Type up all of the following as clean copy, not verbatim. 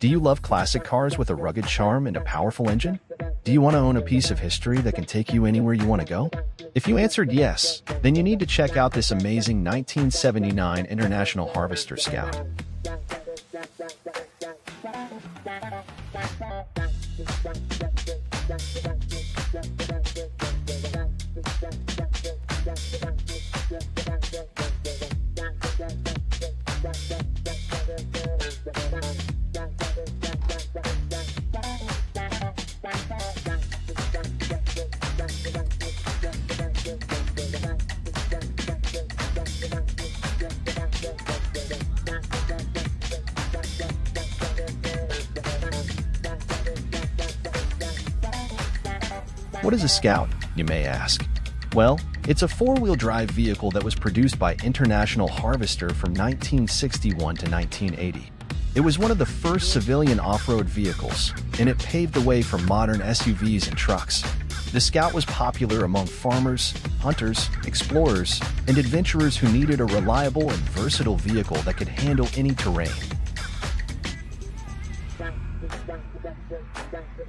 Do you love classic cars with a rugged charm and a powerful engine? Do you want to own a piece of history that can take you anywhere you want to go? If you answered yes, then you need to check out this amazing 1979 International Harvester Scout. What is a Scout, you may ask? Well, it's a four-wheel drive vehicle that was produced by International Harvester from 1961 to 1980. It was one of the first civilian off-road vehicles, and it paved the way for modern SUVs and trucks. The Scout was popular among farmers, hunters, explorers, and adventurers who needed a reliable and versatile vehicle that could handle any terrain.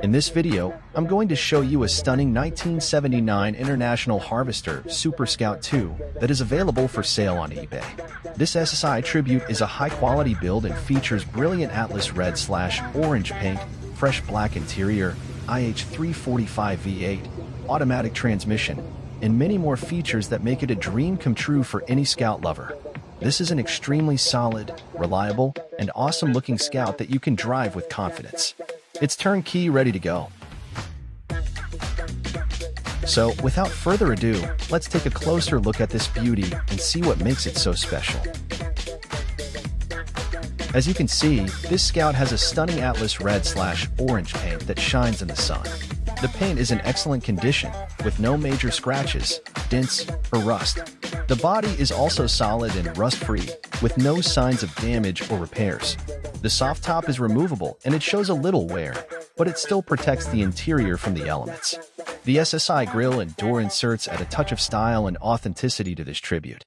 In this video, I'm going to show you a stunning 1979 International Harvester Super Scout 2 that is available for sale on eBay. This SSI Tribute is a high-quality build and features brilliant Atlas red/orange paint, fresh black interior, IH345 V8, automatic transmission, and many more features that make it a dream come true for any Scout lover. This is an extremely solid, reliable, and awesome-looking Scout that you can drive with confidence. It's turnkey ready to go. So, without further ado, let's take a closer look at this beauty and see what makes it so special. As you can see, this Scout has a stunning Atlas red/orange paint that shines in the sun. The paint is in excellent condition, with no major scratches, dents, or rust. The body is also solid and rust-free, with no signs of damage or repairs. The soft top is removable and it shows a little wear, but it still protects the interior from the elements. The SSI grille and door inserts add a touch of style and authenticity to this tribute.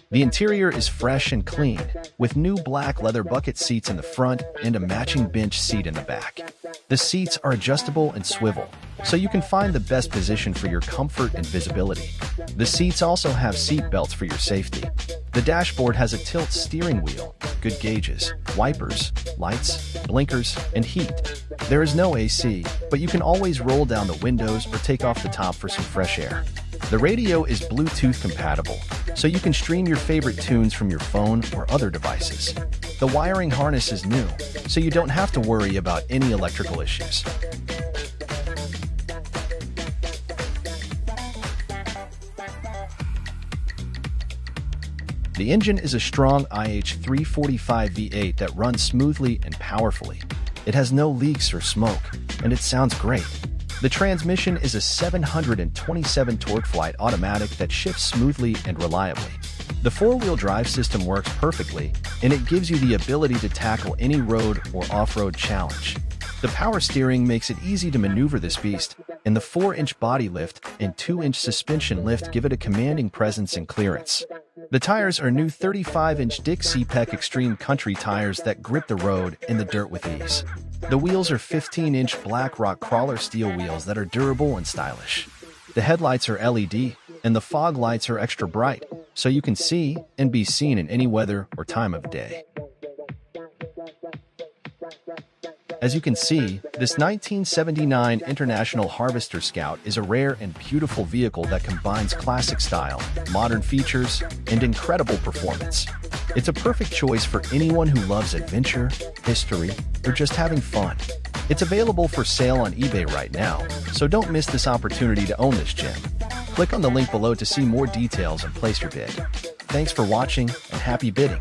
The interior is fresh and clean, with new black leather bucket seats in the front and a matching bench seat in the back. The seats are adjustable and swivel, so you can find the best position for your comfort and visibility. The seats also have seat belts for your safety. The dashboard has a tilt steering wheel, good gauges, wipers, lights, blinkers, and heat. There is no AC, but you can always roll down the windows or take off the top for some fresh air. The radio is Bluetooth compatible, so you can stream your favorite tunes from your phone or other devices. The wiring harness is new, so you don't have to worry about any electrical issues. The engine is a strong IH345 V8 that runs smoothly and powerfully. It has no leaks or smoke, and it sounds great. The transmission is a 727 torque-flight automatic that shifts smoothly and reliably. The four-wheel drive system works perfectly, and it gives you the ability to tackle any road or off-road challenge. The power steering makes it easy to maneuver this beast, and the 4-inch body lift and 2-inch suspension lift give it a commanding presence and clearance. The tires are new 35-inch Dick CPEC Extreme Country tires that grip the road and the dirt with ease. The wheels are 15-inch Black Rock Crawler steel wheels that are durable and stylish. The headlights are LED, and the fog lights are extra bright, so you can see and be seen in any weather or time of day. As you can see, this 1979 International Harvester Scout is a rare and beautiful vehicle that combines classic style, modern features, and incredible performance. It's a perfect choice for anyone who loves adventure, history, or just having fun. It's available for sale on eBay right now, so don't miss this opportunity to own this gem. Click on the link below to see more details and place your bid. Thanks for watching, and happy bidding!